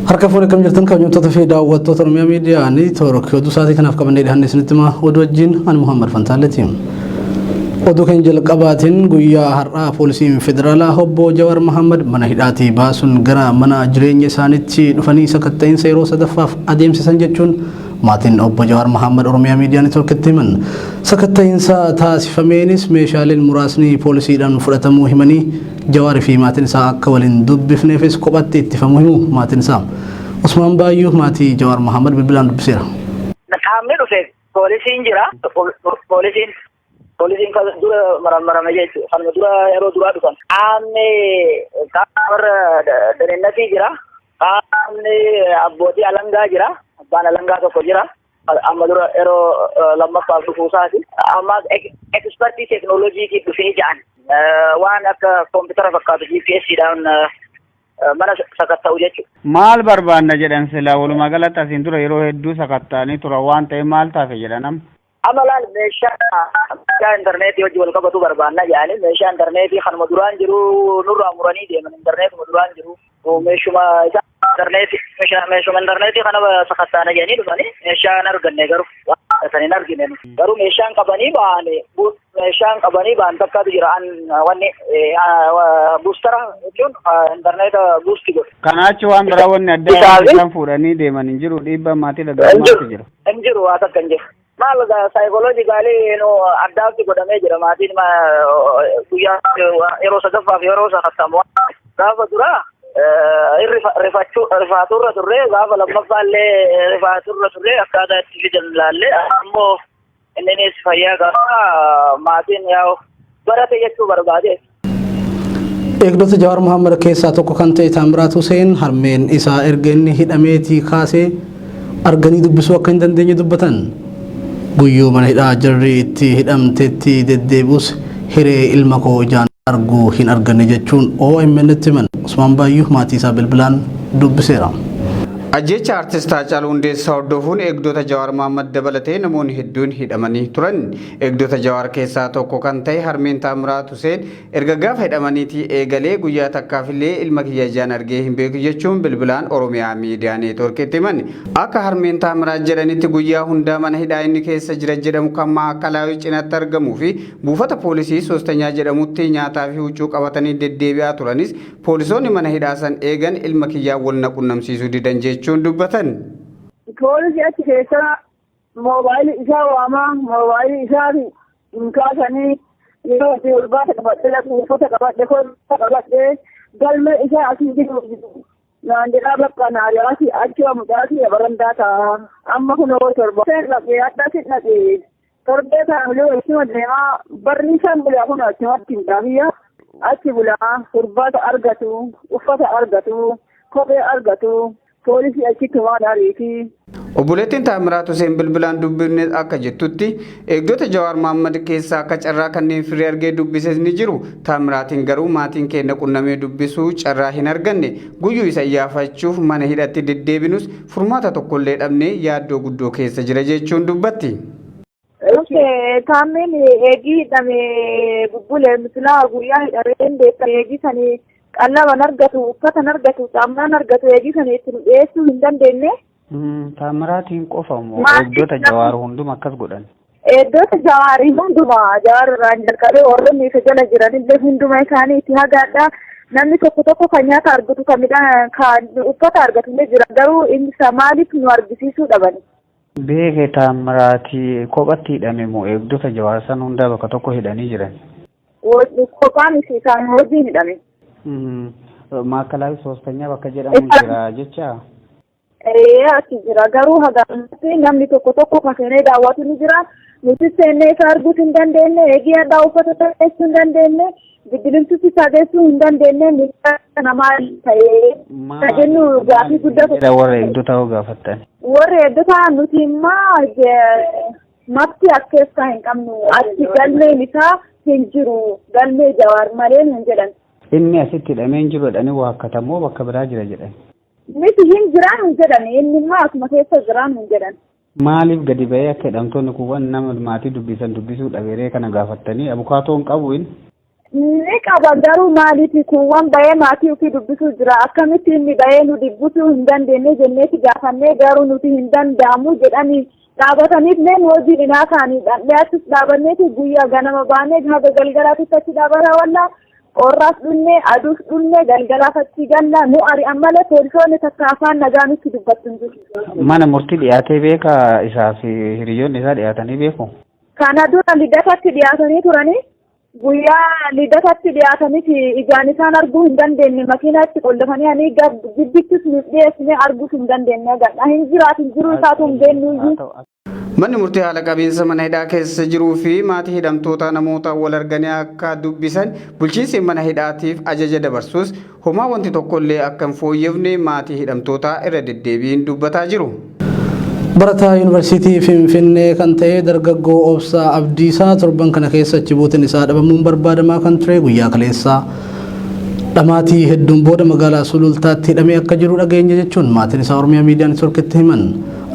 Harka fuudhee kam jirtan kabajamtoota fi daawwattoota Oromiyaa miidiyaa ni toorokii oduu isaatii kanaaf qabannee dhiyaannee isinitti himaa oduu wajjin ani Muhammad Fantaalleeti. Oduu keenya jalqabaatiin guyyaa har'aa poolisiin federaalaa obbo Jawar Muhammad mana hidhaatii baasuun gara mana jireenya isaaniitti dhufanii sakatta'insa yeroo sadaffaaf adeemsisan jechuun maatiin obbo Jawar Muhammad Oromiyaa miidiyaa ni toorkitti himan. Sakatta'insa taasifameenis meeshaaleen muraasni poolisiidhaan fudhatamuu himanii Jawar fi maatiin isaa akka waliin dubbifneefis kophatti ittifamuu himu maatiin isaa. Usmaan Baayyuu maatii Jawar Muhammad bilbilaan dubbiseera. Qaamni dhufe poolisiin jira. Poolisiin kan dura marame jechuudha. Kan dura yeroo duraa dhufan. Qaamni warra dandeettii jira. Qaamni abbootii alangaa jira. Abbaan alangaa tokko jira. Amma dura yeroo lammaffaaf dhufuusaati. Amma ekspertii teekinooloojiitiin dhufee ja'an. Waan akka koompitara fakkaatu GPS'dhaan mana sakatta'u jechuudha. Maal barbaanna jedhan silaa walumaa galatti asiin dura yeroo hedduu sakatta'anii tura waan ta'e maal taafe jedhanam. Amalaan meeshaa intarneetii wajji wal qabatu barbaanna jedhanii meeshaa intarneetii kanuma duraan jiru nurraa muranii deeman intarneetuma duraan jiru meeshuma intarneetii kana sakatta'ana jedhanii dhufanii meeshaan arganne garuu waan hin argine garuu meeshaan qabanii ba'an takkaatu jira wanni buustara jechuun intarneeta buusti godhu. Kanaachi waan biraa wanni adda isaan fuudhanii deeman hin jiru dhiibbaa maatii dhaga'ummaatti jira. Hin jiru waa takka hin jiru. Maal saayikooloojikaalii addaatti godhamee jira maatiin guyyaa yeroo sadaffaaf yeroo sakattamu gaafa duraa rifaaturra turre gaafa lammaffaallee rifaaturra turre akkaataa itti fidan ilaalle ammoo innis fayyaa gaafa maatiin yaa'u barate jechuu barbaade. Eegdota Jawar Muhammad keessaa tokko kan ta'e Taamiraat Huseen harmeen isaa erga inni hidhameetii kaasee arganii dubbisuu akka hin dandeenye dubbatan. Guyyuu mana hidhaa jarri itti hidhamteetti deddeebi'us hiree ilma koo ijaan arguu hin arganne jechuun OMN itti himan. Usmaan Baayyuu maatii isaa bilbilaan dubbiseera. Ajjecha artist Haacaaluu Hundeessaa hordofuun eegdota Jawar Muhammad dabalatee namoonni hedduun hidhamanii turan. Eegdota Jawar keessaa tokko kan ta'e harmeen Taamiraat Huseen erga gaafa hidhamaniitii eegalee guyyaa takkaafillee ilma kiyya ijaan argee hin beeku jechuun bilbilaan Oromiyaa miidiyaa neetwoorkiitti himan. Akka harmeen Taamiraat jedhanitti guyyaa hundaa mana hidhaa inni keessa jira jedhamu kan maakalaawii cinaatti argamuu fi buufata poolisii soostanyaa jedhamutti nyaataa fi huccuu qabatanii deddeebi'aa turanis poolisoonni mana hidhaa san eegan ilma kiyyaa wal qunnamsiisuu didan jechuudha. Dubbatan. Poolisii achi keessa moobaayilii isaa waamaa moobaayilii isaa hin kaasanii yeroo itti ulbaata qabadhee uffata qabadhee galmee isaa asii jiru naan jedhaa bakka naariyaati achi mucaati barandaa ta'a amma kun torba dhaqee addasi dhaqee torbee taa'amlee walitti deemaa barri isaan bulaa kun achumatti hin dhaabiyya achi bulaa ulbaata argatu uffata argatu kophee argatu. Poolisii achitti waan ariiti. Obboleettiin Taamiraat Huseen bilbilaan dubbifne akka jettutti eegdota Jawar Muhammad keessaa akka carraa kanneen firii argee dubbises ni jiru. Taamiraatiin garuu maatiin keenya qunnamee dubbisuu carraa hin arganne guyyuu isa iyyaafachuuf mana hidhatti deddeebinus furmaata tokkollee dhabnee yaaddoo guddoo keessa jira jechuun dubbatti. Taameen eegii hidhamee bubbulee misilaa guyyaa hidhameen beekan eegii sanii. Qallaban argatu, uffatan argatu, caammaan argatu eegii sana ittiin dhiyeessuu hin dandeenye. Taamiraatiin qofamoo eegdota Jawar hunduma akkas godhan. Eegdota Jawaarii hunduma Jawar irraan jalqabee warroonni isa jala jiranillee hunduma isaanii itti hagaadha. Namni tokko kan nyaata argatu kan midhaan kan uffata argatu illee jira garuu inni maaliif nu argisiisuu dhabani. Beekee Taamiraatii kophatti hidhame moo eegdota Jawar san hundaa bakka tokko hidhanii jiran? Kophaan isaan hojiin hidhame. Maakalaawii soostanyaa bakka jedhamu jira jecha. Achi jira garuu hagaatti namni tokko kan seenee daawwatu ni jira. Nuti seennee isa arguu hin dandeenye eegee addaa uffata ta'eessuu hin dandeenye bidilimtuutti saageessuu hin dandeenye miidhaa namaa ta'ee jennu gaafii guddaa. Warra eegdota hoo gaafattan? Warra eegdota nuti immoo mafti akkeessaa hin qabnu achi galmeen isaa hin jiru galmee Jawar malee hin jedhan. Inni asitti hidhameen jiru jedhanii waa akkatamoo bakka biraa jira jedhan. Miti hin jiraan hin jedhan inni immoo asuma keessa jiraan hin jedhan. Maaliif gadi ba'ee akka hidhamtoonni kuwwan nama maatii dubbisuu dhabeeree kana gaafattanii abukaatoon qabu inni? Ni qaba garuu maaliif kuuwwan bahee maatii ofii dubbisuu jira akkamitti inni bahee nu dubbisuu hin dandeenye jenneeti gaafannee garuu nuti hin danda'amu jedhanii dhaabataniif leen hojii dhinaa kaanii dhandheettis dhaabanneeti guyyaa ganama baanee haga galgalaatitti achi dhaabata wallaa qorraas dhunne aduus dhunne galgalaaf achi galla nu ari'an malee poolisoonni takka afaan nagaa nutti dubbattu hin jiru. Mana murtii dhiyaatee beeka isaa fi hiriyoonni isaa dhiyaatanii beeku. Kana dura liddatatti dhiyaatanii turanii. Guyyaa liddatatti dhiyaataniiti ijaan isaan arguu hin dandeenye makiinatti qollofanii ani giddittis nuuf dhiyeessine arguus hin dandeenye gadha hin jiru isaatu hin beennuyyuu. Manni murtii haala qabiinsa mana hidhaa keessa jiruu fi maatii hidhamtoota namoota wal arganii akka dubbisan bulchiinsi mana hidhaatiif ajaja dabarsus homaa wanti tokkollee akka hin fooyyefne maatii hidhamtoota irra deddeebiin dubbataa jiru. Barataa Yuunivarsiitii Finfinnee kan ta'e dargaggoo Obsaa Abdiisaa torban kana keessa achi buutiin isaa dhabamuun barbaadamaa kan ture guyyaa kaleessaa dhamaatii hedduun booda magaalaa Sulultaatti hidhamee akka jiru dhageenya jechuun maatiin isaa Oromiyaa miidiyaa neetworkitti himan.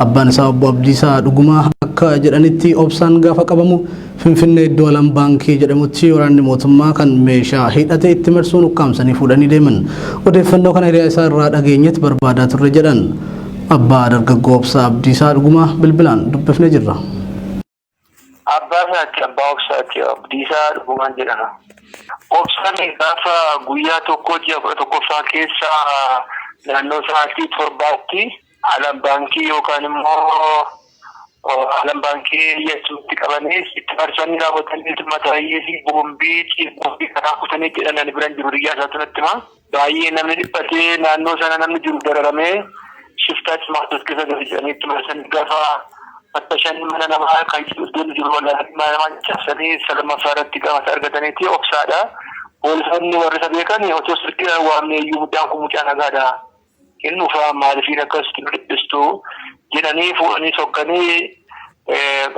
Abbaan isaa obbo Abdiisaa dhugumaa akka jedhanitti Obsaan gaafa qabamu Finfinnee iddoo Alam baankii jedhamutti waraanni mootummaa kan meeshaa hidhatee itti marsuun ukkaamsanii fuudhanii deeman. Odeeffannoo kana hiriyaa isaa irraa dhageenyetti barbaadaa turre jedhan. Abbaa dargaggoo Obsaa Abdiisaa dhugumaa bilbilaan dubbifnee jirra. Abbaa Obsaati Abdiisaa dhugumaan jedhama. Obsaan gaafa guyyaa tokko ji'a 11ffaa keessa naannoo sa'aatii 7tti Alam baankii yookaan immoo Alam baankii jechuutti qabanii itti marsanii raawwatanii mataayee fi boombii ciibboombii karaa kutanii jedhan biraan jiru biyyaa isaa tunatti baay'ee namni dhiphatee naannoo sana namni jiru dararamee shiftaatti maatos keessa gadi itti marsanii gaafa fattashan mana namaa kan iddoon jiru walaalatti mana namaa cabsanii salamaffaa irratti qaamata argataniiti Obsaadha. Poolisoonni warri isa beekan otoo sirrii waamne iyyuu mucaan kun mucaa nagaadha. Inni ufaa maalifiin akkasitti nu dhiphistu jedhanii fuudhanii sokkanii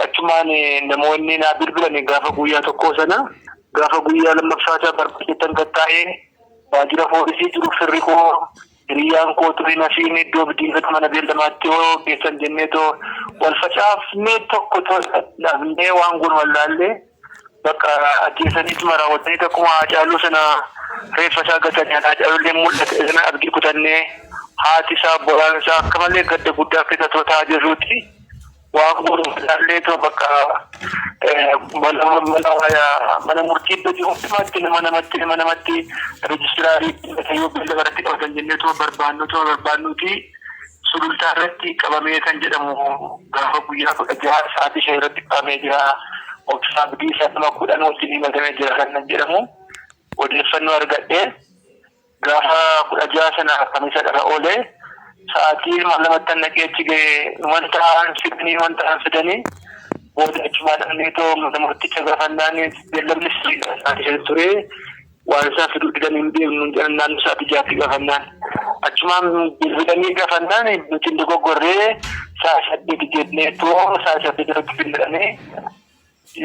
achumaan namoonni naa bilbilan gaafa guyyaa tokko sana gaafa guyyaa lammaffaasaa barbaadeettan gattaa'ee waajjira poolisii jiru firri koo hiriyaan koo turii nafiin iddoo bidiifata mana beellamaatti yoo geessan jenneetoo wal facaafnee tokko dhabnee waan kun wallaallee bakka ajjeesaniitti raawwatanii akkuma Haacaaluu sana reeffa isaa gatanii Haacaaluullee mul'ate sana abdii kutannee haati isaa boraan isaa akka malee gadda guddaa keessa ta'aa jirruuti waan kun wallaallee bakka mana murtii iddoo jiru hundumaatti nama namatti reejistiraarii yoo beellama irratti qabatan jenneetoo barbaannuti sulultaa irratti qabamee kan jedhamu gaafa guyyaa 16 sa'aatii 5 irratti qabamee jira. Obsaa Abdiisaa nama 10 wajjin himatamee jira kan jedhamu odeeffannoo argadhee gaafa 16 sana kamisa dhala oolee sa'aatii 2 naqee achi ga'ee wanta fidanii booda achumaa dhaqneetoo mana murticha gaafannaan beellamni sa'aatii 5 ture waan isaa fiduu didanii hin beeknu naannoo sa'aatii 6 gaafannaan achumaan bilbilanii gaafannaan nuti dogoggorree sa'a 8 jenneetoo sa'a 8 irratti bilbilanii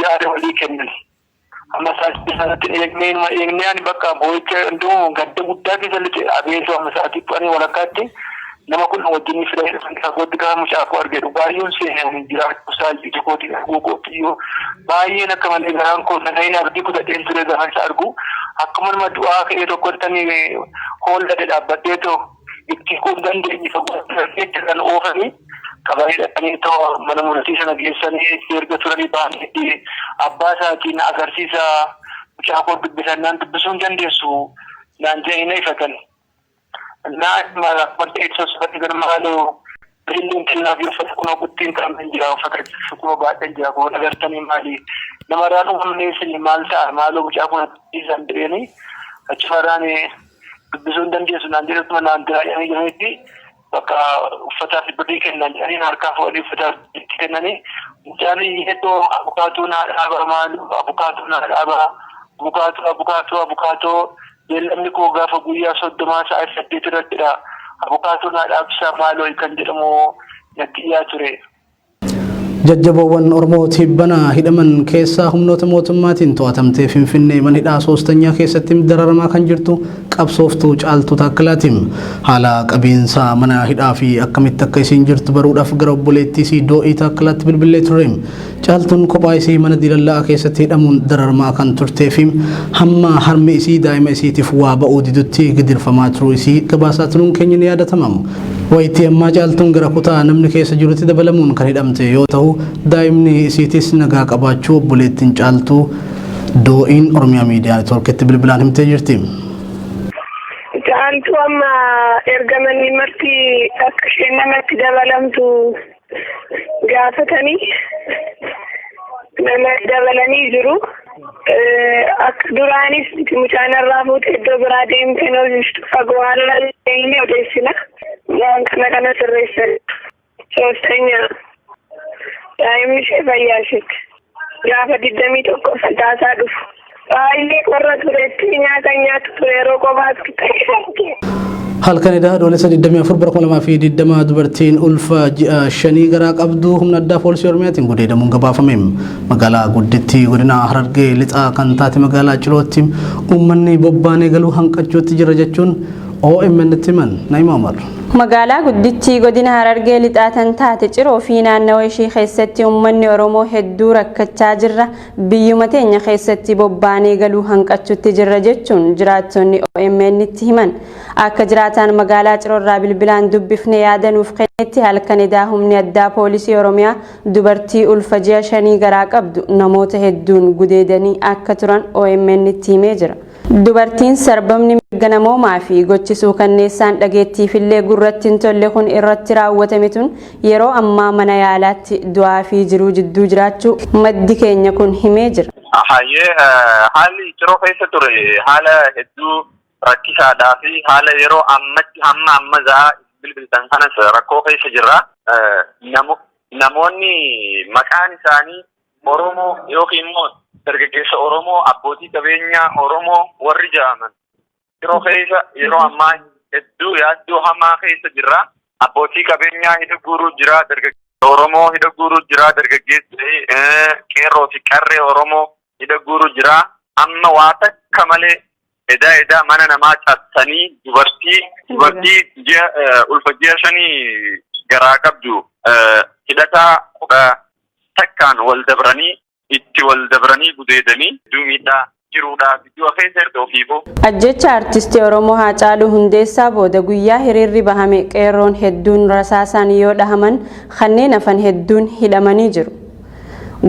yaada walii kennan. Amma sa'aatii sanatti eegnee ani bakka boo'icha hunduu gadda guddaa keessa lixee abeetu amma sa'aatii dhufanii walakkaatti nama kun wajjin fidanii dhufan fagootti gaafa mucaafuu argeetu baay'een seenanii jiraachuu saayii tokkootiin arguu qophiyyuu baay'een akka malee garaan koo nagayina abdii kutadheen ture gaafa isa argu akkuma nama du'aa ka'ee tokkottanii hoollade dhaabbadheetoo itti kun dandeenye fagootti kan oofanii qabanii dhaqanii ta'u mana murtii sana geessanii erga turanii baay'ee abbaa isaatiin agarsiisa mucaa koo dubbisannaan dubbisuu hin dandeessu naan jedhanii ifatan. Naa wanta ibsa uffata garmaaloo birilliin kennaaf uffata kunoo quttiin qaban jira uffata kunoo baadhan jira kun agartanii maali namarraan uumamnee isin maal ta'a maaloo mucaa kun dhiisan dhibeenii achumarraan dubbisuu hin dandeessu naan jedhatuma naan diraayanii jiranitti bakka uffataaf birrii kennan jedhanii harkaa fuudhanii uffataaf itti kennanii mucaan hedduu abukaatoo naa dhaaba maaloo abukaatoo naa dhaaba abukaatoo beellamni koo gaafa guyyaa 30 sa'a 8 irrattidha. Abukaatoo naa dhaabsaa maaloo kan jedhamu natti ture. jajjaboowwan Oromootii bana hidhaman keessaa humnoota mootummaatiin to'atamtee Finfinnee mana hidhaa soostanyaa keessatti dararamaa kan jirtu qabsooftuu Caaltuu Taakkalaatiim haala qabiinsa mana hidhaa fi akkamitti akka isiin jirtu baruudhaaf gara obboleettii isii Do'ii Taakkalaatti bilbilee ture. Caaltuun kophaa isii mana diilallaa keessatti hidhamuun dararamaa kan turtee fi hamma harmi isii daa'ima isiitiif waa ba'uu didutti gidirfamaa turuu isii gabaasaa turuun keenya ni yaadatama. Wayitii ammaa Caaltuun gara kutaa namni keessa jirutti dabalamuun kan hidhamte yoo ta'u daa'imni isiitis nagaa qabaachuu obboleettiin Caaltuu Do'iin Oromiyaa Miidiyaa Neetwoorkitti bilbilaan himtee jirti. Caaltuu amma erga manni marti akka isheen namatti dabalamtu gaafatanii nama dabalanii jiru. Akka duraanis mucaan irraa fuutee iddoo biraa deemtee noosistu fagoo haala inni odeessina. Waan kana sirreessan soostanya daa'imni ishee fayyaa isheetti gaafa 21 sadaasaa dhufu. Baay'ee qorra turetti nyaata nyaatu ture yeroo qofaas qixxeeffate. Halkan edaa doolessa 24 bara 2020 dubartiin ulfa ji'a 5 garaa qabdu humna addaa poolisii Oromiyaatiin gudeedamuun gabaafame. Magaalaa guddittii godina Harargee lixaa kan taate magaalaa Cirootti ummanni bobbaanee galuu hanqachuutti jira jechuun OMN itti himan Naima Umar. Magaalaa guddittii godina Harargee lixaa kan taate Ciroo fi naannawa ishee keessatti ummanni Oromoo hedduu rakkachaa jirra biyyuma teenya keessatti bobbaanee galuu hanqachuutti jirra jechuun jiraattonni OMN itti himan. Akka jiraataan magaalaa Ciroorraa bilbilaan dubbifne yaadanuuf kennetti halkan edaa humni addaa poolisii Oromiyaa dubartii ulfa ji'a 5 garaa qabdu namoota hedduun gudeedanii akka turan OMN itti himee jira. Dubartiin sarbamni mirga namoomaa fi gochisuu kanneessaan dhageettiifillee gurratti hin tolle kun irratti raawwatame tun yeroo ammaa mana yaalaatti du'aa fi jiruu jidduu jiraachuu maddi keenya kun himee jira. Haalli Ciroo keessa ture haala hedduu rakkisaadhaa fi haala yeroo ammatti hamma zaa bilbiltan kanas rakkoo keessa jirra. Namoonni maqaan isaanii Oromoo yookiin immoo dargaggeessa Oromoo abbootii qabeenyaa Oromoo warri jedhaman Ciroo keessa yeroo ammaa hedduu yaaddoo hamaa keessa jirra. Abbootii qabeenyaa hidha guuruu jira, dargaggeessa Oromoo hidha guuruu jira, dargaggeessa qeerroo fi qarree Oromoo hidha guuruu jira. Amma waa takka malee edaa mana namaa cabsanii dubartii ulfa ji'a 5 garaa qabdu hidhataa takkaan wal dabranii gudeedanii duumidhaa jiruudhaaf iddoo keessa erga ofiifoo. Ajjecha artistii Oromoo Haacaaluu Hundeessaa booda guyyaa hiriirri bahame qeerroon hedduun rasaasaan yoo dhahaman kanneen hafan hedduun hidhamanii jiru.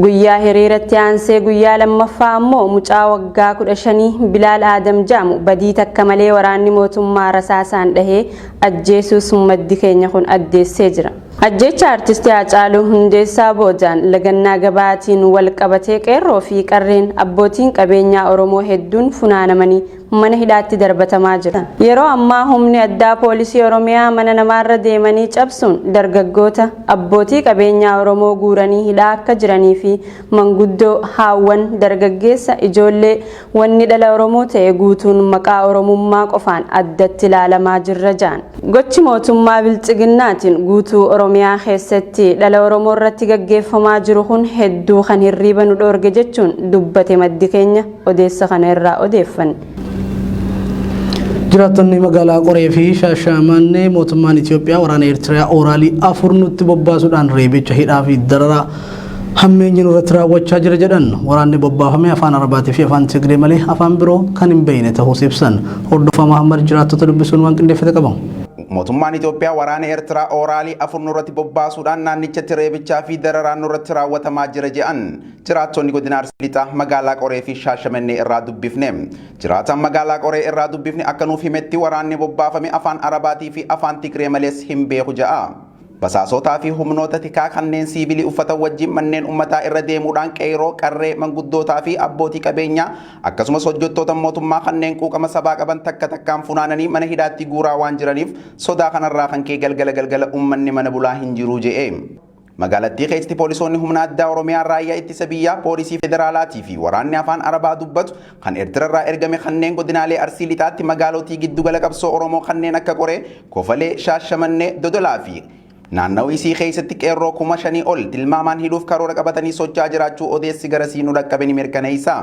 Guyyaa hiriiratti aansee guyyaa lammaffaa ammoo mucaa waggaa 15 Bilaal Aadam jedhamu badii takka malee waraanni mootummaa rasaasaan dhahee ajjeesuus maddi keenya kun addeessee jira. Ajjecha artistii Haacaaluu Hundeessaa boodaan lagannaa gabaatiin wal qabatee qeerroo fi qarreen abbootiin qabeenyaa Oromoo hedduun funaanamanii mana hidhaatti darbatamaa jira. Yeroo ammaa humni addaa poolisii Oromiyaa mana namaarra deemanii cabsuun dargaggoota abbootii qabeenyaa Oromoo guuranii hidhaa akka jiranii fi manguddoo haawwan dargaggeessa ijoollee wanni dhala Oromoo ta'e guutuun maqaa Oromummaa qofaan addatti ilaalamaa jirra jaan. Gochi mootummaa biltsiginnaatiin guutuu Oromiyaa keessatti dhala Oromoo irratti gaggeeffamaa jiru kun hedduu kan hirriiba nu dhoorge jechuun dubbate maddi keenya odeessa kana irraa odeeffanne. Jiraattonni magaalaa Qoree fi Shaashamannee mootummaan Itoophiyaa waraana Eertiraa ooraalii 4 nutti bobbaasuudhaan reebicha hidhaa fi dararaa hammeenyi nurratti raawwachaa jira jedhan. Waraanni bobbaafame afaan Arabaatii fi afaan Tigree malee afaan biroo kan hin beekne ta'uus ibsan. Hordofaa Mahammad jiraattota dubbisuun waan qindeeffate qabu. Mootummaan Itoophiyaa waraana Eertiraa ooraalii 4 nurratti bobbaasuudhaan naannichatti reebichaa fi dararaan nurratti raawwatamaa jira jedhan. Jiraattonni godina Arsii lixaa magaalaa Qoree fi Shaashamannee irraa dubbifne. Jiraataan magaalaa Qoree irraa dubbifne akka nuuf himetti waraanni bobbaafame afaan Arabaatii fi afaan Tigree malees hin beeku jedha. Basaasotaa fi humnoota tikaa kanneen siivilii uffata wajjin manneen ummataa irra deemuudhaan qeerroo qarree manguddootaa fi abbootii qabeenyaa akkasumas hojjettoota mootummaa kanneen quuqama sabaa qaban takka takkaan funaananii mana hidhaatti guuraa waan jiraniif sodaa kanarraa kan kee galgala ummanni mana bulaa hin jiru jedhe. Magaalattii keessatti poolisoonni humna addaa Oromiyaa raayyaa ittisa biyyaa poolisii federaalaatii fi waraanni afaan Arabaa dubbatu kan Eertirarraa ergame kanneen godinaalee Arsii lixaatti magaalotii giddugala qabsoo Oromoo kanneen akka Qoree, Kofalee, Shaashamannee, Dodolaa fi Naannawii isii keessatti qeerroo 5,000 ol tilmaamaan hidhuuf karoora qabatanii socho'aa jiraachuu odeessi garasii nu dhaqqabe ni mirkaneessa.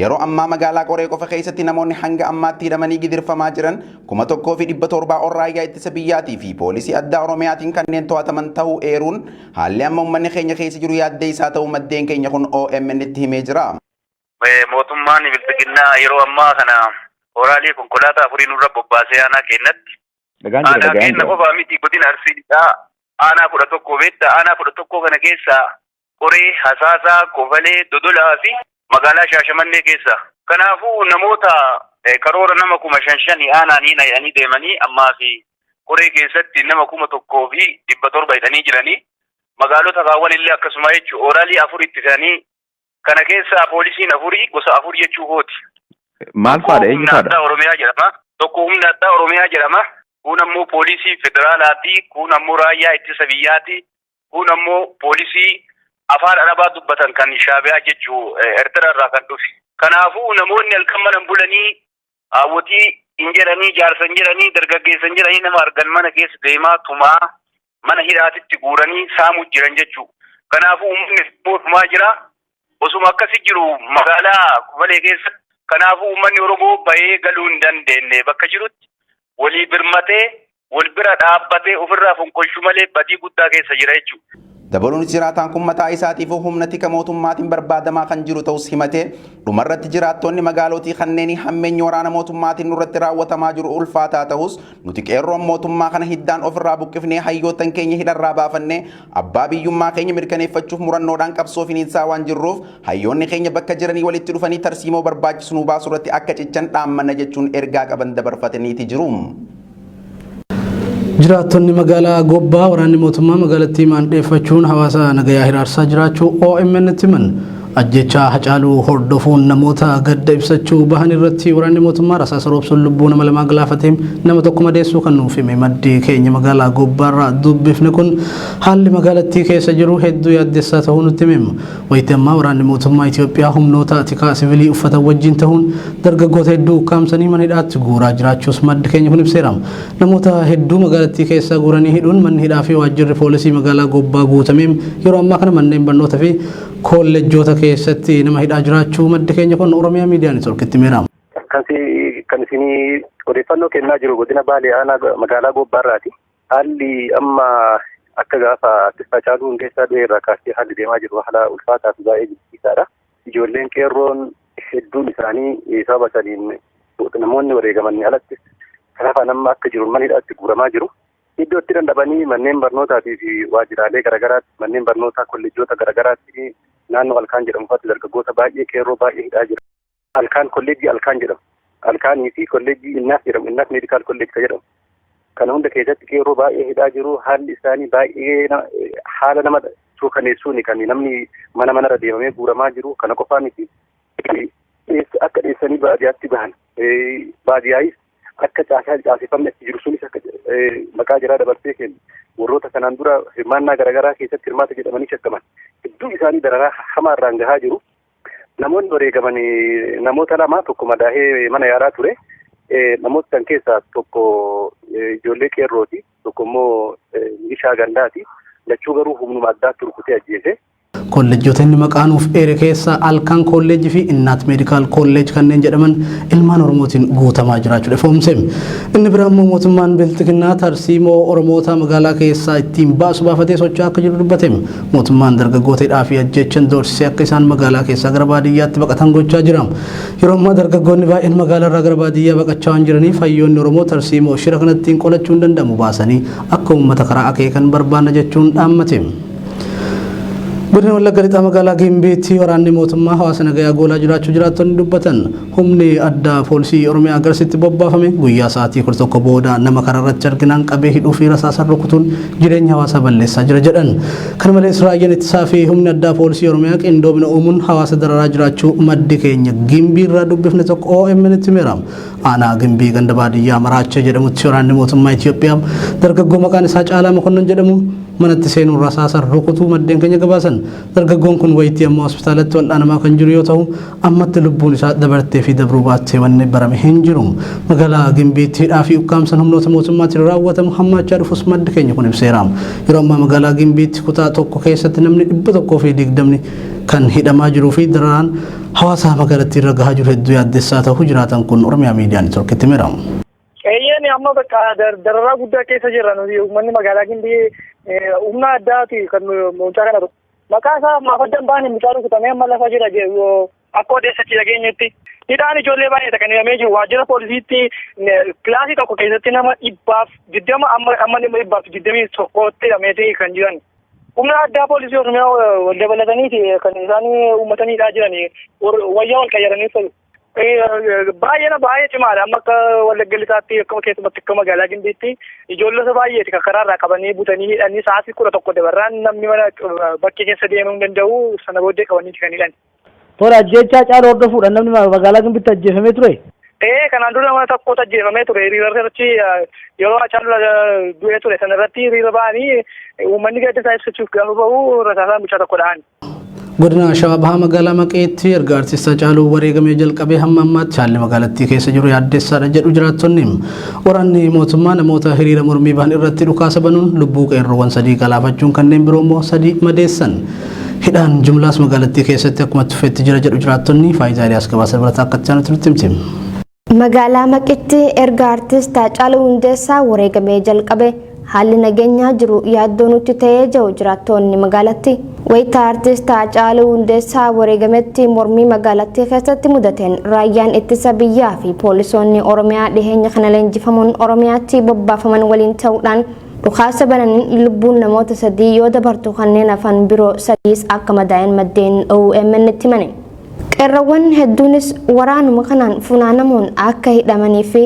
Yeroo ammaa magaalaa Qoree qofa keessatti namoonni hanga ammaatti hidhamanii gidirfamaa jiran 1,700 ol raayyaa ittisa biyyaatii fi poolisii addaa Oromiyaatiin kanneen to'ataman ta'uu eeruun haalli amma uummanni keenya keessa jiru yaaddeessaa ta'uu maddeen keenya kun OMN itti himee jira. Mootummaan bilbiqinnaa yeroo ammaa kana oraalii konkolaataa afurii nurra bobbaasee aanaa kennatti. Aanaa kenna qofaa miti godina Arsiidhaa. Aanaa 11 beektaa aanaa 11 kana keessa Qoree, Hasaasaa, Kofalee, Dodolaa fi magaalaa Shaashamannee keessa. Kanaafuu namoota karoora nama 5,500 aanaanii nayanii deemanii ammaa fi Qoree keessatti nama 1,700 hidhanii jiranii. Magaalota kaawwan illee akkasuma jechuun oraalii 4 ittisanii kana keessa poolisiin 4 gosa 4 jechuu kooti. Maal faadha eenyufaadha? Oromiyaa jedhama. Tokko humna addaa Oromiyaa jedhama. Kun ammoo poolisii federaalaati, kun ammoo raayyaa ittisa biyyaati, kun ammoo poolisii afaan arabaa dubbatan kan shaabiyaa jechuu Eertiraa irraa kan dhufe. Kanaafuu namoonni halkan mana bulanii hawwatii hin jedhanii, jaarsan jedhanii, dargaggeessan jedhanii nama argan mana keessa deemaa tumaa mana hidhaatitti guuranii saamuu jiran jechuu. Kanaafuu uummanni mootummaa jira. Osuma akkasi jiru magaalaa Kofalee keessa. Kanaafuu uummanni Oromoo bahee galuu hin dandeenye bakka jirutti. Walii birmatee wal bira dhaabbatee ofirraa fonqolchuu malee badii guddaa keessa jira jechuudha. Dabaluun jiraataan kun mataa isaatiif humna tika mootummaatiin barbaadamaa kan jiru ta'us himatee dhumarratti jiraattonni magaalotii kanneen hammeenya waraana mootummaatiin nurratti raawwatamaa jiru ulfaataa ta'us nuti qeerroon mootummaa kana hiddaan ofirraa buqqifnee hayyootan keenya hidharraa baafannee abbaa biyyummaa keenya mirkaneeffachuuf murannoodhaan qabsoo finiinsaa waan jirruuf hayyoonni keenya bakka jiranii walitti dhufanii tarsiimoo barbaachisu nu baasuu irratti akka cichan dhaammanna jechuun ergaa qaban dabarfataniiti jiru. Jiraattonni magaalaa Gobbaa waraanni mootummaa magaalattii maandheeffachuun hawaasa nagayaa hiraarsaa jiraachuu OMN itti himan. Ajjechaa Hacaaluu hordofuun namoota gadda ibsachuu bahan irratti waraanni mootummaa rasaasa roobsuun lubbuu nama lamaa galaafateen nama tokko madeessuu kan nuuf hime maddii keenya magaalaa Gobbaarraa dubbifne kun haalli magaalattii keessa jiru hedduu yaaddessaa ta'uu nutti himema. Wayitii ammaa waraanni mootummaa Itoophiyaa humnoota tikaa siviilii uffatan wajjin ta'uun dargaggoota hedduu ukkaamsanii mana hidhaatti guuraa jiraachuus maddi keenya kun ibseera. Namoota hedduu magaalattii keessa guuranii hidhuun manni hidhaa fi waajjirri poolisii magaalaa Gobbaa guutameem yeroo ammaa kana manneen barnootaa fi kolleejjota keessatti nama hidhaa jiraachuu maddi keenya kun Oromiyaa miidiyaa neetworkitti himeera. Kan isinii odeeffannoo kennaa jiru godina Baalee aanaa magaalaa Gobbaarraati. Haalli amma akka gaafa Hacaaluu hundeessaa du'e irraa kaasee haalli deemaa jiru haala ulfaataa fi baay'ee jibbisiisaadha. Ijoolleen qeerroon hedduun isaanii sababa saniin namoonni wareegaman alatti kanaafaan amma akka jiru mana hidhaatti guuramaa jiru. Iddoo itti dandabanii manneen barnootaatii fi waajjiraalee garaagaraatti manneen barnootaa kolleejjota garaagaraatti naannoo alkaan jedhamu fa'aatti dargaggoota baay'ee qeerroo baay'ee hidhaa jira. Alkaan kolleejjii alkaan jedhamu. Alkaanii fi kolleejjii innaas jedhamu. Innaas meedikaal kolleejjii kan jedhamu. Kana hunda keessatti qeerroo baay'ee hidhaa jiru. Haalli isaanii baay'ee haala nama suukaneessuuni kan namni mana manarra deemamee guuramaa jiru. Kana qofaa miti. Akka dheessanii baadiyyaatti bahan. Baadiyyaayis akka caaseffamne itti jiru sunis akka maqaa jiraa dabarsee kennu. Warroota kanaan dura hirmaannaa garaagaraa keessatti hirmaata jedhamanii shakkaman. Hedduun isaanii dararaa hamaa irraan gahaa jiru. Namoonni wareegaman namoota lama tokko madaahee mana yaalaa ture. Namoota kan keessaa tokko ijoollee qeerrooti. Tokko immoo milishaa gandaati. Lachuu garuu humnuma addaatti rukutee ajjeese. Kolleejjota inni maqaa nuuf eere keessa alkaan kolleejjii fi innaat meedikaal kolleej kanneen jedhaman ilmaan Oromootiin guutamaa jiraachuudha foomseem. Inni biraa immoo mootummaan biltiginnaa tarsiimoo Oromoota magaalaa keessaa ittiin baasu baafatee socho'aa akka jiru dubbateem. Mootummaan dargaggoota hidhaa fi ajjechan doorsisee akka isaan magaalaa keessaa gara baadiyyaatti baqatan gochaa jira. Yeroo ammaa dargaggoonni baay'een magaalaa irraa gara baadiyyaa baqachaa waan jiraniif hayyoonni Oromoo tarsiimoo shira kanattiin qolachuu hin danda'amu baasanii akka uummata karaa akeekan barbaanna jechuun dhaammateem. Godina Wallagga Lixaa magaalaa Gimbiitti waraanni mootummaa hawaasa nagayaa goolaa jiraachuu jiraattonni dubbatan humni addaa poolisii Oromiyaa garasitti bobbaafame guyyaa sa'aatii 11 booda nama kararratti arginaan qabee hidhuu fi rasaasaan rukutuun jireenya hawaasaa balleessaa jira jedhan. Kana malees raayyaan ittisaa fi humni addaa poolisii Oromiyaa qindoomina uumuun hawaasa dararaa jiraachuu maddi keenya Gimbii irraa dubbifne tokko OMN itti himeera. Aanaa Gimbii ganda baadiyyaa Maraacha jedhamutti waraanni mootummaa Itoophiyaa dargaggoo maqaan isaa Caalaa Mokonnon jedhamu manatti seenuun rasaasan rukutuu maddeen keenya gabaasan. Dargaggoon kun wayitii amma hospitaalatti wal'aanamaa kan jiru yoo ta'u ammatti lubbuun isaa dabartee fi dabruu baattee wanni barame hin jiru. Magaalaa Gimbiitti hidhaa fi ukkaamsan humnoota mootummaatiin raawwatamu hammaachaa dhufus maddi keenya kun ibseera. Yeroo ammaa magaalaa Gimbiitti kutaa tokko keessatti namni 120 kan hidhamaa jiruu fi dararaan hawaasa magaalattii irra gahaa jiru hedduu yaaddessaa ta'uu jiraatan kun Oromiyaa miidiyaa neetworkitti himera. Amma bakka dararaa guddaa keessa jirra nuti uummanni magaalaa Gimbii humna addaati kan mucaa kana tokko. Maqaa isaa maafaddan baane mucaa rukutamee amma lafa jira akka odeessatti dhageenyetti. Hidhaan ijoollee baay'eedha kan hidhamee jiru waajjira poolisiitti kilaasii tokko keessatti nama 120 amma 121tti hidhameeti kan jiran. Humna addaa poolisii Oromiyaa wal dabalataniiti kan isaan uummataniidhaa jiran wayyaa wal qayyaranii fayyadu. Baay'ee cimaadha amma akka Wallagga Lixaatti akkuma keessumatti akka magaalaa Gimbiitti ijoollota baay'eeti kan karaarraa qabanii butanii hidhanii sa'aatii 11 dabarraan namni mana bakkee keessa deemuu hin danda'u sana booddee qabaniiti kan hidhan. Tola ajjechaa caaluu hordofuudhaan namni magaalaa Gimbiitti ajjeefamee ture? Kanaan dura nama tokkotu ajjeefamee ture hiriira irratti yeroo caaluu du'ee ture sanarratti hiriira ba'anii uummanni gadda isaa ibsachuuf gaafa bahu rasaasaan mucaa tokko dha'an. Godina Shawaa Bahaa magaalaa Maqeetti erga artist Hacaaluu wareegamee jalqabee hamma ammaatti haalli magaalattii keessa jiru yaaddessaadha jedhu jiraattonni. Waraanni mootummaa namoota hiriira mormii bahan irratti dhukaasa banuun lubbuu qeerroowwan 3 galaafachuun kanneen biroo immoo 3 madeessan. Hidhaan jumlaas magaalattii keessatti akkuma tufeetti jira jedhu jiraattonni faayidaa Eliyaas gabaasa birataa akka itti nutti himti. Magaalaa Maqeetti erga artist Hacaaluu Hundeessaa wareegamee jalqabee haalli nageenyaa jiru yaaddoo nutti ta'ee jiru jiraattonni magaalattii. Wayita artist Hacaaluu Hundeessaa wareegametti mormii magaalattii keessatti mudateen raayyaan ittisa biyyaa fi poolisoonni Oromiyaa dhiheenya kana leenjifamuun Oromiyaatti bobbaafaman waliin ta'uudhaan dhukaasa bananiin lubbuun namoota 3 yoo dabartu kanneen hafan biroo 3 akka madaa'an maddeen OMN itti himani. Qeerroowwan hedduunis waraanuma kanaan funaanamuun akka hidhamanii fi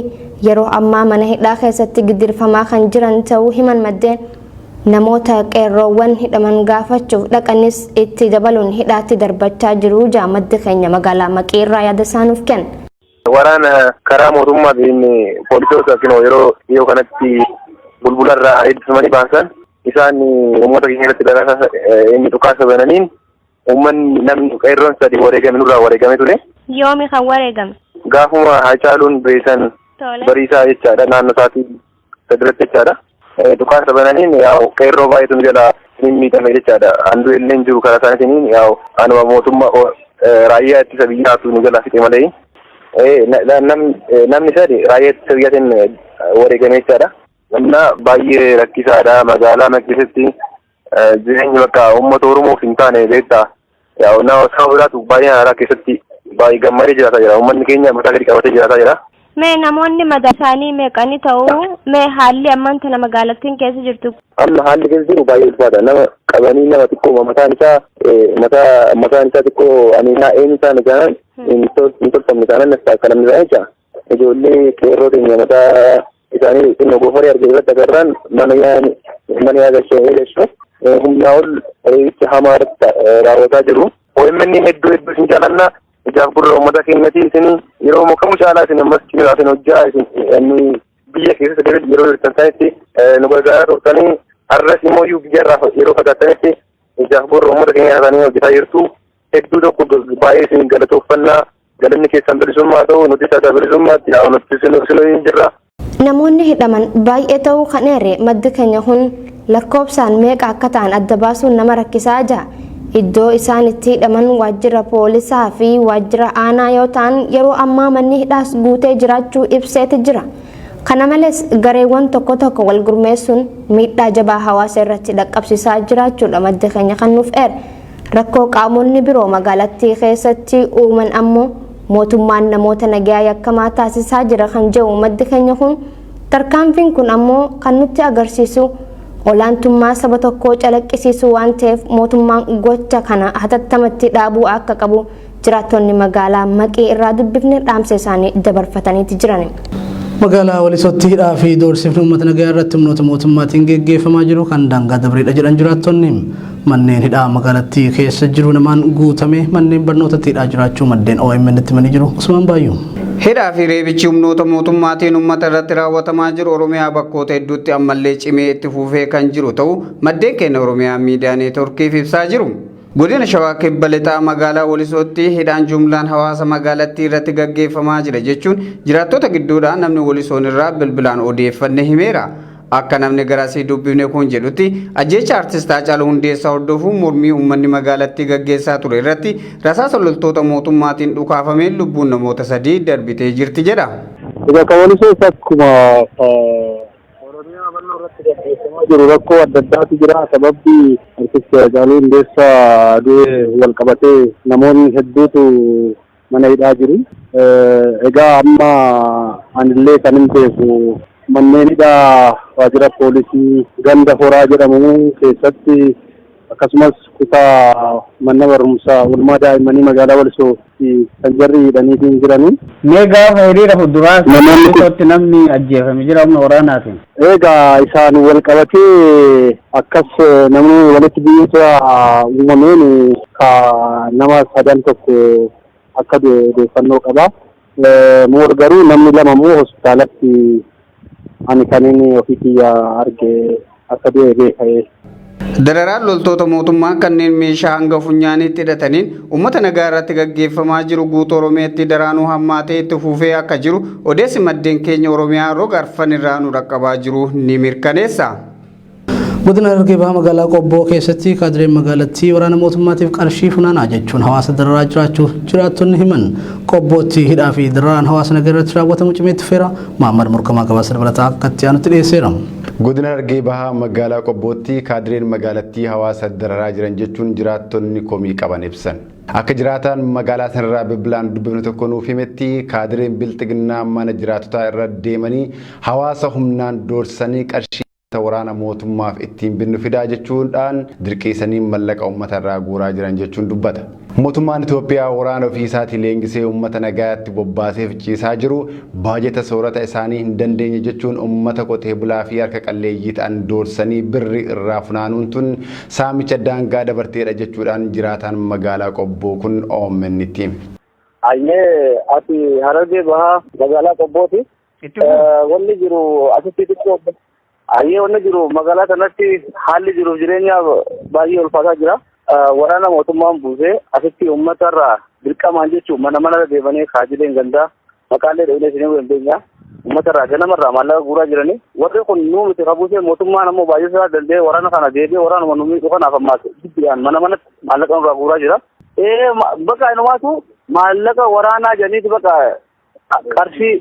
yeroo ammaa mana hidhaa keessatti gidirfamaa kan jiran ta'uu himan maddeen namoota qeerroowwan hidhaman gaafachuuf dhaqanis itti dabaluun hidhaatti darbachaa jiru maddi keenya magaalaa Maqee irraa yaada isaanuuf kenna. Waraana karaa mootummaatiin poolisoota yeroo kanatti bulbularraa eebbifamanii baasan isaan uummata keenya irratti daraasa inni dhukaasa bananiin uummanni namni qeerroon 3 wareegame nurraa wareegame ture. Yoomi kan wareegame? Gaafuma Hacaaluun beesan bariisaa jechaadha naannoo isaatii sadiratti jechaadha. Dhukaasa bananiin qeerroo baay'eetu jala miidhame jechaadha. Handuu illee jiru karaa isaaniitiin anuma mootummaa raayyaa ittisa biyyaatu nu jala fixe malee namni 3 raayyaa ittisa biyyaatiin wareegame jechaadha. Namna baay'ee rakkisaadha magaalaa Maqeetti jireenyi bakka uummata Oromoof hin taane beektaa nama saba biraatu baay'ee haaraa keessatti baay'ee gammadee jiraataa jira. Uummanni keenya mataa gadi qabatee jiraataa jira. Mee namoonni madaa isaanii meeqani ta'uu mee haalli ammaan tana magaalattiin keessa jirtu? Amma haalli keessa jiru baay'ee ulfaata. Nama qabanii nama xiqqoo mataan isaa xiqqoo aniinaa eenyu isaan ijaaran hin tolfamne isaanan akka namni isaa jecha. Ijoollee qeerroo keenya mataa isaanii xinnoo goofaree argee irratti agarraan mana yaadachuu humnaa ol reebicha hamaa raawwataa jiru. OMN hedduu isin jaalannaa. Ijaaf gurra uummata keenyatti isin yeroo mukamu caalaa isin ammas isin hojjaa isin biyya keessatti yeroo jirtan sanitti nu gargaaraa turtanii har'as immoo biyyarraa yeroo fagaattanitti ijaaf gurra uummata keenya isaanii hojjetaa jirtu hedduu tokko baay'ee isin galatoofannaa galanni keessan bilisummaa ta'u nuti isa bilisummaatti nuti isin jirra. Namoonni hidhaman baay'ee ta'uu kan eere maddi keenya kun lakkoofsaan meeqa akka ta'an adda baasuun nama rakkisaa jira. Iddoo isaan itti hidhaman waajjira poolisaa fi waajjira aanaa yoo ta'an yeroo ammaa manni hidhaas guutee jiraachuu ibseeti jira. Kana malees gareewwan tokko wal gurmeessuun miidhaa jabaa hawaasa irratti dhaqqabsiisaa jiraachuudha maddi keenya kan nuuf eere. Rakkoo qaamonni biroo magaalattii keessatti uuman ammoo mootummaan namoota nagaa yakkamaa taasisaa jira kan jedhu maddi keenya kun tarkaanfiin kun ammoo kan nutti agarsiisu olaantummaa saba tokkoo calaqqisiisu waan ta'eef mootummaan gocha kana hatattamatti dhaabuu akka qabu jiraattonni magaalaa Maqee irraa dubbifne dhaamsa isaanii dabarfataniiti jiran. Magaalaa Walisotti hidhaa fi doorsifni uummata nagaa irratti humnoota mootummaatiin geggeeffamaa jiru kan daangaa dabreedha jedhan jiraattonni. Manneen hidhaa magaalattii keessa jiru namaan guutame manneen barnootatti hidhaa jiraachuu maddeen OMN itti himanii jiru. Usmaan Baayyuu. Hidhaa fi reebichi humnoota mootummaatiin uummata irratti raawwatamaa jiru Oromiyaa bakkoota hedduutti ammallee cimee itti fufee kan jiru ta'uu maddeen keenya Oromiyaa miidiyaa neetworkiif ibsaa jiru. Godina Shawaa Kibba Lixaa magaalaa Wolisootti hidhaan jumlaan hawaasa magaalattii irratti gaggeeffamaa jira jechuun jiraattota gidduudhaan namni Wolisoon irraa bilbilaan odeeffanne himeera. Akka namni garasii dubbifne kun jedhutti ajjeecha artistaa Haacaaluu Hundeessaa hordofuun mormii uummanni magaalattii gaggeessaa ture irratti rasaasa loltoota mootummaatiin dhukaafameen lubbuun namoota 3 darbitee jirti jedha. Bakka Wolisoo akkuma Oromiyaa bal'oo irratti gaggeeffamaa jiru rakkoo adda addaatu jira. Sababni artistii Haacaaluu Hundeessaa du'ee wal qabatee namoonni hedduutu mana hidhaa jiru. Egaa amma anillee kan hin beeku manneen hidhaa waajjira poolisii ganda horaa jedhamu keessatti akkasumas kutaa mana barumsaa oolmaa daa'immanii magaalaa Wolisootti kan jarri hidhanii jiranii. Mee gaafa hiriira fuulduraatti namni ajjeefame jira humna waraanaatiin. Egaa isaan wal qabatee akkas namni walitti bu'iinsa uumameen ka nama 3 tokko akka odeeffannoo qaba. Moor garuu namni 2 immoo hospitaalatti ani kanin ofii arge akka du'e beekame. Dararaan loltoota mootummaa kanneen meeshaa hanga funyaaniitti hidhataniin uummata nagaa irratti gaggeeffamaa jiru guutuu Oromiyaatti daraanuu hammaatee itti fufee akka jiru odeessi maddeen keenya Oromiyaa roga arfan irraa nu raqqabaa jiru ni mirkaneessa. Godina Harargee Bahaa magaalaa Qobboo keessatti kaadireen magaalattii waraana mootummaatiif qarshii funaanaa jechuun hawaasa dararaa jiraachuu jiraattonni himan. Qobbootti hidhaa fi dararaan hawaasa nagaa irratti raawwatamu cimeetti feera. Mahammad Murkamaa gabaasa dabalataa akkatti aanutti dhiyeesseera. Godina Harargee Bahaa magaalaa Qobbootti kaadireen magaalattii hawaasa dararaa jiran jechuun jiraattonni komii qaban ibsan. Akka jiraataan magaalaa sanarraa bilbilaan dubbifne tokko nuuf himetti kaadireen bilxiginnaa mana jiraatotaa irra deemanii hawaasa humnaan doorsanii qarshii waraana mootummaaf ittiin binnu fidaa jechuudhaan dirqiisanii mallaqa uummata irraa guuraa jiran jechuun dubbata. Mootummaan Itoophiyaa waraana ofii isaatii leenjisee uummata nagaatti bobbaasee fichiisaa jiru baajeta soorata isaanii hin dandeenye jechuun uummata qotee bulaa fi harka qalleeyyii ta'an doorsanii birri irraa funaanuun tun saamicha daangaa dabarteedha jechuudhaan jiraataan magaalaa Qobboo kun OMN'tti. Ayyee ati Harargee Bahaa magaalaa Qobbooti. Wanni jiru asitti xiqqoo ayyee wanni jiru magaalaa kanatti haalli jiruuf jireenya baay'ee ulfaataa jira. Waraana mootummaan buusee asitti uummata irraa dirqamaan jechuun mana deemanii kaajileen gandaa maqaalee dheelee isin hin beekne uummata irraa ganamarraa maallaqa guuraa jiranii warri kun nuu miti qabuusee mootummaan ammoo baay'ee isaa danda'ee waraana kana deebi'ee waraanuma nuumii dhufanaaf ammaas jibbiyaan manatti maallaqa nurraa guuraa jira. Bakka inumaatu maallaqa waraanaa janiiti bakka qarshii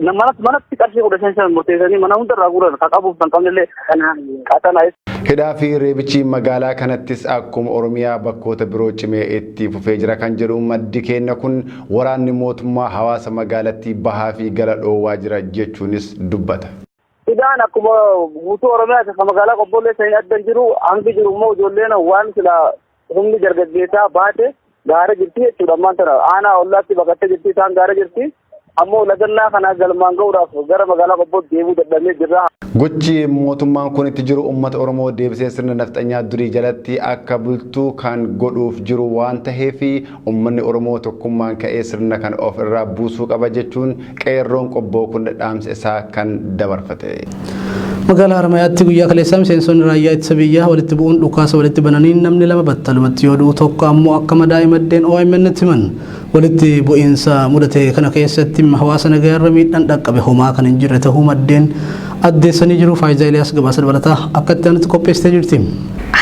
manatti qarshii 15 murteessanii mana hundarraa guuran kan qabuuf kan qabnellee qaxanaa. Hidhaa fi reebichi magaalaa kanattis akkuma Oromiyaa bakkoota biroo cimee itti fufee jira kan jedhu maddi keenya kun waraanni mootummaa hawaasa magaalattii bahaa fi gala dhoowwaa jira jechuunis dubbata. Hidhaan akkuma guutuu Oromiyaa isa magaalaa Qobboollee sanii addan jiru hangi jiru immoo ijoolleen waan sila humni dargaggeessaa baate gaara jirti jechuudha. Ammaan tana aanaa ollaatti baqattee jirti isaan gaara jirti. Ammoo lagannaa kana galmaan ga'uudhaaf gara magaalaa Qobbootti deemuu dadhabnee jirra. Gochi mootummaan kun itti jiru uummata Oromoo deebisee sirna nafxanyaa durii jalatti akka bultuu kan godhuuf jiru waan ta'eef uummanni Oromoo tokkummaan ka'ee sirna kan of irraa buusuu qaba jechuun qeerroon Qobboo kun dhaamsa isaa kan dabarfate. Magaalaa Haramayaatti guyyaa kaleessaa miseensonni raayyaa ittisa biyyaa walitti bu'uun dhukaasa walitti bananii namni 2 battalumatti yoo du'u tokko ammoo akka madaa'e maddeen OMN'tti himan. Walitti bu'iinsa mudate kana keessatti hawaasa nagaa irra miidhaan dhaqqabe homaa kan hin jirre ta'uu maddeen addeessanii jiru. Faayidaa Eliyaas gabaasa dabalataa akkatti aanutti qopheessitee jirti.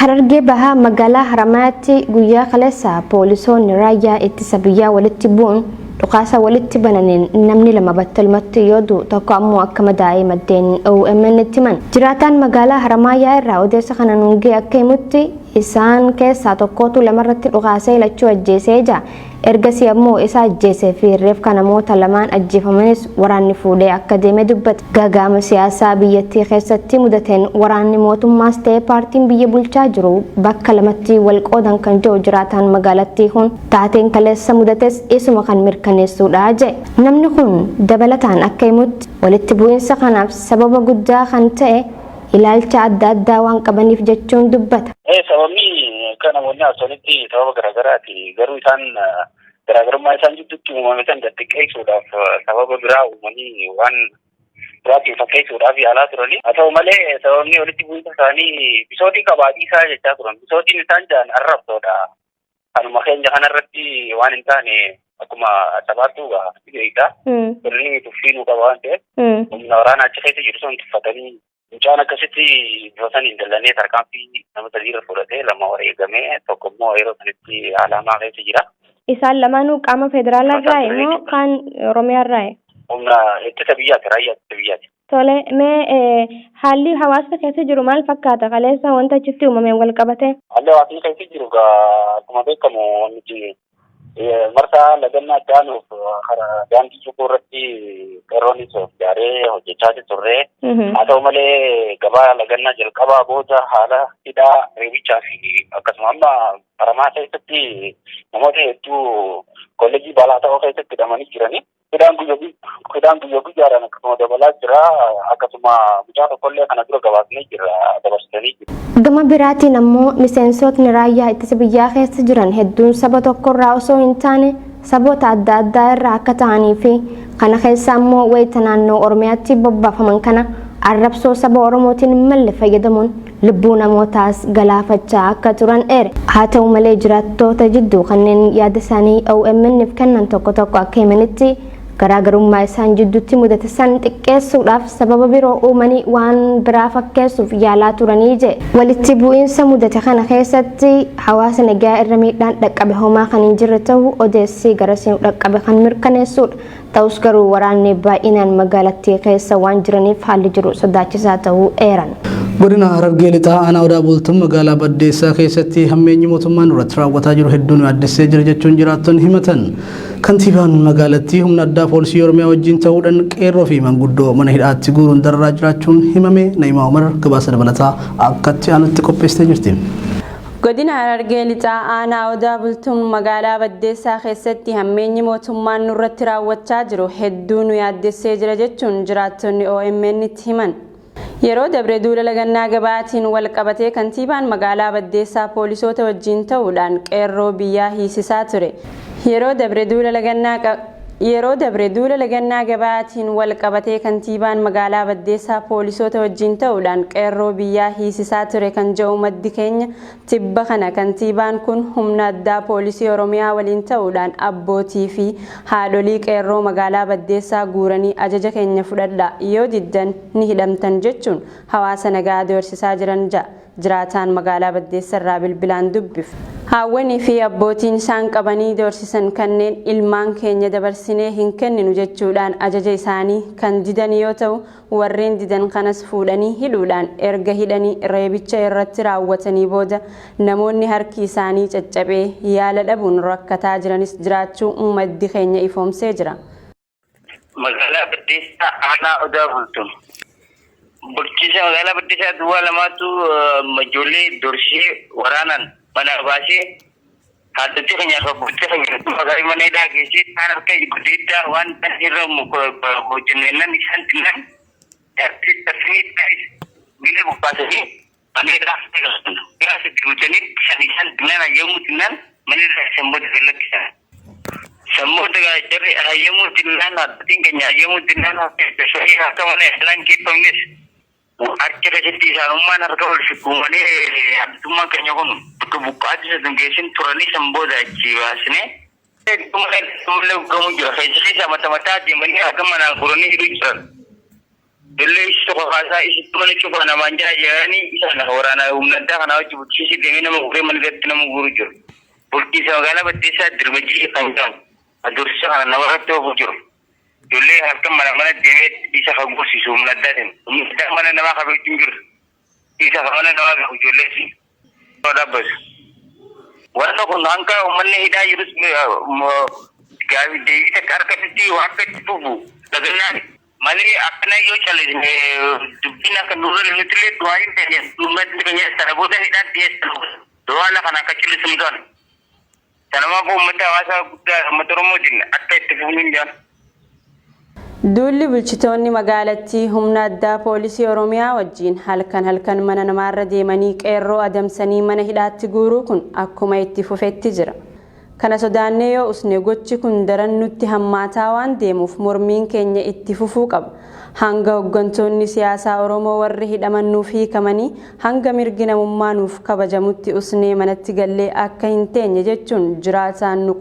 Harargee Bahaa magaalaa Haramayaatti guyyaa kaleessaa poolisoonni raayyaa ittisa biyyaa walitti bu'uun dhukaasa walitti bananiin namni 2 battalumatti yoo du'u tokko ammoo akka madaa'e maddeen OMN'tti himan. Jiraataan magaalaa Haramayaa irraa odeessa kana nuungee akka himutti isaan keessaa tokkotu 2 irratti dhukaasee lachuu ajjeesee jira. Ergasii ammoo isa ajjeesee fi reef kan namoota 2 ajjeefamanis waraanni fuudhee akka deeme dubbate. Gagaama siyaasaa biyyattii keessatti mudateen waraanni mootummaas ta'ee paartiin biyya bulchaa jiru bakka 2tti wal qoodan kan jiru jiraataan magaalattii kun taateen kaleessa mudates isuma kan mirkaneessuudha jedhe. Namni kun dabalataan akka himutti walitti bu'iinsa kanaaf sababa guddaa kan ta'e ilaalcha adda addaa waan qabaniif jechuun dubbata. Sababni kana wanni asolitti sababa garaagaraati garuu isaan garaagarummaa isaan jidduutti uumame san xiqqeessuudhaaf sababa biraa uumanii waan biraatiin fakkeessuudhaaf yaalaa turani. Haa ta'u malee sababni walitti bu'insa isaanii bisootii qabaatiisaa jechaa turan. Bisootiin isaan jedhan arrabsoodha. Kanuma keenya kanarratti waan hin taane akkuma sabaattuu beektaa. Sirni tuffiinuu qaba waan ta'eef humna waraanaa achi keessa jiru sun tuffatanii mucaan akkasitti bifootanii dallanii tarkaanfii nama sadiirra fudhatee lama wareegamee tokko immoo yeroo sanatti alaamaa keessa jira. Isaan lamaanuu qaama federaalaa irraa immoo kan oromiyaa irraa? Humna ittisa biyyaati, raayyaa ittisa biyyaati. Tole, mee haalli hawaasa keessa jiru maal fakkaata? Kaleessa wanta achitti uumame wal qabate? Haalli hawaasni keessa jiru akkuma beekamu nuti marsaa lagannaa daanuuf karaa daandii cukuu irratti qeerroon ijaaree hojjechaa turre. Haa ta'u malee gabaa lagannaa jalqabaa booda haala hidhaa reebichaa fi akkasuma amma Haramaa keessatti namoota hedduu kolleejjii balaa ta'uu keessatti hidhamanii jiranii. Hidhaan guyyaa guyyaadhaan akkasuma dabalaa jira. Akkasuma mucaa tokkollee kana dura gabaasnee jira dabarsitanii jiru. Gama biraatiin ammoo miseensotni raayyaa ittisa biyyaa keessa jiran hedduun saba tokkorraa osoo hin taane saboota adda addaa irraa akka ta'anii fi kana keessa ammoo wayita naannoo Oromiyaatti bobbaafaman kana arrabsoo saba Oromootiin malle fayyadamuun lubbuu namootaas galaafachaa akka turan eere. Haa ta'u malee jiraattoota jidduu kanneen yaada isaanii OMN'if kennan tokko tokko akka himanitti garaagarummaa isaan jidduutti mudate san xiqqeessuudhaaf sababa biroo uumanii waan biraa fakkeessuuf yaalaa turanii jedhe. Walitti bu'iinsa mudate kana keessatti hawaasa nagaa irra miidhaan dhaqqabe homaa kan hin jirre ta'uu odeessi garasiin dhaqqabe kan mirkaneessudha. Ta'us garuu waraanni baay'inaan magaalattii keessa waan jiraniif haalli jiru sodaachisaa ta'uu eeran. Godina Harargee Lixaa aanaa Odaa bultuun magaalaa Baddeessaa keessatti hammeenyi mootummaan irratti raawwataa jiru hedduun yaaddessee jira jechuun jiraattonni himatan. Kantiibaan magaalattii humna addaa poolisii Oromiyaa wajjin ta'uudhaan qeerroo fi manguddoo mana hidhaatti guuruun dararaa jiraachuun himame. Na'imaa Umar gabaasa dabalataa akkatti aanutti qopheessitee jirti. Godina Harargee Lixaa aanaa Odaa bultuun magaalaa Baddeessaa keessatti hammeenyi mootummaan nurratti raawwachaa jiru hedduun yaaddessee jira jechuun jiraattonni OMN itti himan. Yeroo dabre duula lagannaa gabaatiin wal qabatee kantiibaan magaalaa Baddeessaa poolisoota wajjin ta'uudhaan qeerroo biyyaa hiisisaa ture. Yeroo dabre duula lagannaa gabaatiin wal qabatee kantiibaan magaalaa Baddeessaa poolisoota wajjin ta'uudhaan qeerroo biyyaa hiisisaa ture kan jedhu maddi keenya tibba kana kantiibaan kun humna addaa poolisii Oromiyaa waliin ta'uudhaan abbootii fi haadholii qeerroo magaalaa Baddeessaa guuranii ajaja keenya fudhadhaa yoo diddan ni hidhamtan jechuun hawaasa nagaa doorsisaa jiran ja'a. Jiraataan magaalaa Baddeessaa irraa bilbilaan dubbif. Haawwanii fi abbootiin isaan qabanii doorsisan kanneen ilmaan keenya dabarsinee hin kenninu jechuudhaan ajaja isaanii kan didan yoo ta'u warreen didan kanas fuudhanii hidhuudhaan erga hidhanii reebicha irratti raawwatanii booda namoonni harki isaanii caccabee yaala dhabuun rakkataa jiranis jiraachuu maddi keenya ifoomsee jira. Magaalaa Baddeessaa aanaa Odaa bultuun. Bulchiinsa magaalaa Baddeessaa duwwaa lamaatu ijoollee doorsisee waraanaan mana baasee haadhotti keenya abbootii keenya magaalaa mana hidhaa keessatti kan harka guddaa waan irra hojjennan isaan dinnan miila bobbaasanii mana hidhaa gaasa jirutanii isaan dinnan hayyamuu dinnan mana hidhaa samboota gallakkisan. Samboota jarri hayyamuu dinnan haadhotiin keenya hayyamuu dinnan akka mana hidhaan geeffamnes. Harka keessatti isaanummaan harka wal shikkuumanii addummaan keenya kun bakka buqqaatti isa dungeessin turanii sanbooda achi baasne. Gamoo jira keessa mata mataa deemanii akka manaan guranii hidhuu jiran. Illee isi tokko kaasaa isitti mana cufaa namaan jaa jiranii isaan waraanaa humna addaa kanaa wajji bulchiinsi deemee nama guree mana irratti nama guuru jiru. Bulchiinsa magaalaa Baddeessaa dirmajii kan jedhamu adoorsiisa kana nama irratti oofuu jiru. Ijoollee harka mana deemee isa kan gursiisu humna addaatiin. Humna addaa mana namaa kabeetiin jiru. Isa kan mana namaa gahu ijoollee si. Dhaabbatu. Wanna kun hanga uummanni hidhaa jirus gaafi deebii takka harkatti akka itti fufu dhagannaan malee akkana yoo callisne dubbiin akka nurra nuti illee du'aa hin ta'e uummatni keenya sana booda hidhaan dhiyeessan du'aa lafa akka callisu hin taane. Sanamaaf uummata hawaasaa guddaa uummata Oromootiin akka itti fufu hin jaan. Duulli bulchitoonni magaalattii humna addaa poolisii Oromiyaa wajjin halkan mana namaarra deemanii qeerroo adamsanii mana hidhaatti guuruu kun akkuma itti fufetti jira. Kana sodaannee yoo usne gochi kun daran nutti hammaataa waan deemuuf mormiin keenya itti fufuu qaba. Hanga hooggantoonni siyaasaa Oromoo warri hidhamannuu fi hiikamanii hanga mirgi namummaa nuuf kabajamutti usnee manatti gallee akka hin teenye jechuun jiraataan nu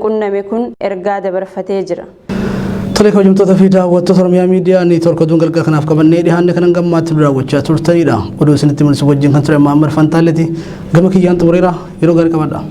qunname kun ergaa dabarfatee jira. Tole kabajamtoota fi daawwattoota Oromiyaa miidiyaa neetwoork oduun galgala kanaaf qabannee dhiyaanne kanan gammaatti daawwachaa turtanidha. Oduu isinitti mul'isu wajjin kan ture Muhammad Fantaaleti gama kiyyaan xumureera yeroo gaarii qabadha.